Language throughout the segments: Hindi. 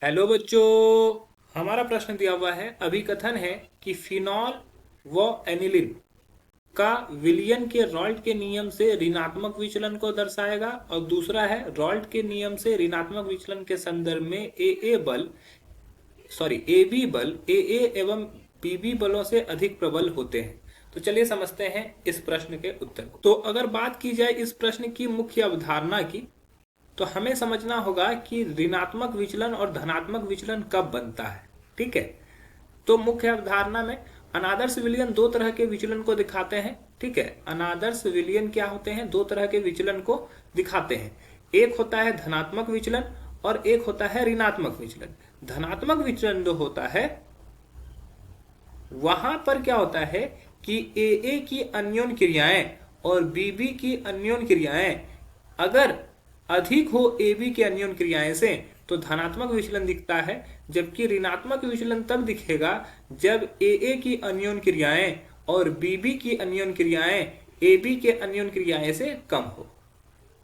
हेलो बच्चों। हमारा प्रश्न दिया हुआ है, अभिकथन है कि फिनॉल व एनिलीन का विलयन के रॉल्ट के नियम से ऋणात्मक विचलन को दर्शाएगा, और दूसरा है रॉल्ट के नियम से ऋणात्मक विचलन के संदर्भ में ए बी बल ए एवं बी बी बलों से अधिक प्रबल होते हैं। तो चलिए समझते हैं इस प्रश्न के उत्तर को। तो अगर बात की जाए इस प्रश्न की मुख्य अवधारणा की, तो हमें समझना होगा कि ऋणात्मक विचलन और धनात्मक विचलन कब बनता है। ठीक है, तो मुख्य अवधारणा में अनादर्श विलयन दो तरह के विचलन को दिखाते हैं। ठीक है, अनादर्श विलयन क्या होते हैं? दो तरह के विचलन को दिखाते हैं। एक होता है धनात्मक विचलन और एक होता है ऋणात्मक विचलन। धनात्मक विचलन जो होता है वहां पर क्या होता है कि ए की अन्योन क्रियाएं और बी की अन्योन क्रियाएं अगर अधिक हो ए बी की अन्योन क्रियाएं से तो धनात्मक विचलन दिखता है, जबकि ऋणात्मक विचलन तब दिखेगा जब ए की अन्योन क्रियाएं और बी की अन्योन क्रियाएं ए बी के अन्योन क्रियाएं से कम हो।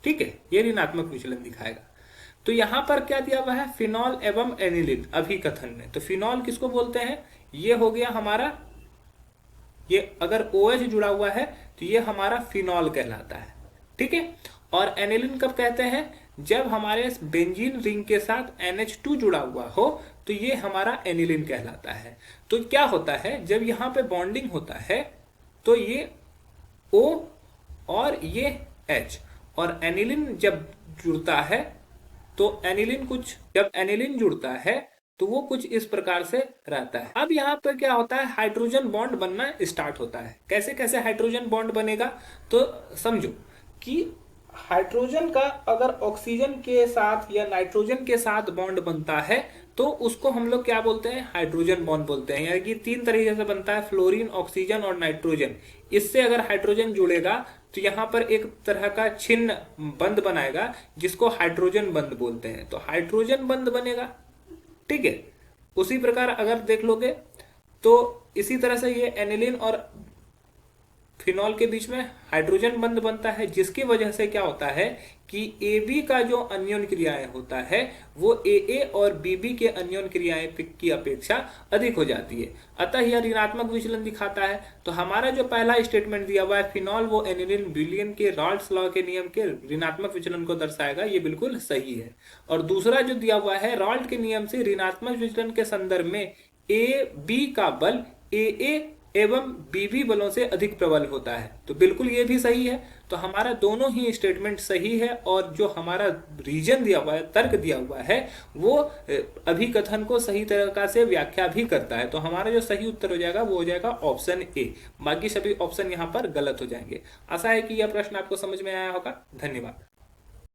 ठीक है, ये ऋणात्मक विचलन दिखाएगा। तो यहां पर क्या दिया हुआ है? फिनॉल एवं एनिलीन अभिकथन में। तो फिनॉल किसको बोलते हैं? ये हो गया हमारा, ये अगर OH जुड़ा हुआ है तो ये हमारा फिनॉल कहलाता है। ठीक है, और एनिलीन कब कहते हैं? जब हमारे बेंजीन रिंग के साथ NH2 जुड़ा हुआ हो तो ये हमारा एनिलीन कहलाता है। तो क्या होता है, जब यहाँ पे बॉन्डिंग होता है तो ये O और ये H, और एनिलीन जब जुड़ता है तो जब एनिलीन जुड़ता है तो वो कुछ इस प्रकार से रहता है। अब यहाँ पर क्या होता है, हाइड्रोजन बॉन्ड बनना स्टार्ट होता है। कैसे कैसे हाइड्रोजन बॉन्ड बनेगा? तो समझो कि हाइड्रोजन का अगर ऑक्सीजन के साथ या नाइट्रोजन के साथ बॉन्ड बनता है तो उसको हम लोग क्या बोलते हैं? हाइड्रोजन बॉन्ड बोलते हैं। यानी कि तीन तरीके से बनता है, फ्लोरीन, ऑक्सीजन और नाइट्रोजन। इससे अगर हाइड्रोजन जुड़ेगा तो यहाँ पर एक तरह का छिन्न बंध बनाएगा जिसको हाइड्रोजन बंध बोलते हैं। तो हाइड्रोजन बंध बनेगा। ठीक है, उसी प्रकार अगर देख लोगे तो इसी तरह से ये एनिलीन और फिनॉल के बीच में हाइड्रोजन बंध बनता है, जिसकी वजह से क्या होता है कि AB का जो अन्योन क्रियाएं होता है वो AA और BB के अन्योन क्रियाएं की अपेक्षा अधिक हो जाती है। अतः यह ऋणात्मक विचलन दिखाता है। तो हमारा जो पहला स्टेटमेंट दिया हुआ है, फिनॉल वो एनिलीन विलयन के रॉल्ट्स लॉ के नियम के ऋणात्मक विचलन को दर्शाएगा, ये बिल्कुल सही है। और दूसरा जो दिया हुआ है, रॉल्ट के नियम से ऋणात्मक विचलन के संदर्भ में AB का बल AA एवं बीबी बलों से अधिक प्रबल होता है, तो बिल्कुल ये भी सही है। तो हमारा दोनों ही स्टेटमेंट सही है, और जो हमारा रीजन दिया हुआ है, तर्क दिया हुआ है, वो अभिकथन को सही तरीका से व्याख्या भी करता है। तो हमारा जो सही उत्तर हो जाएगा वो हो जाएगा ऑप्शन ए। बाकी सभी ऑप्शन यहाँ पर गलत हो जाएंगे। आशा है कि यह प्रश्न आपको समझ में आया होगा। धन्यवाद।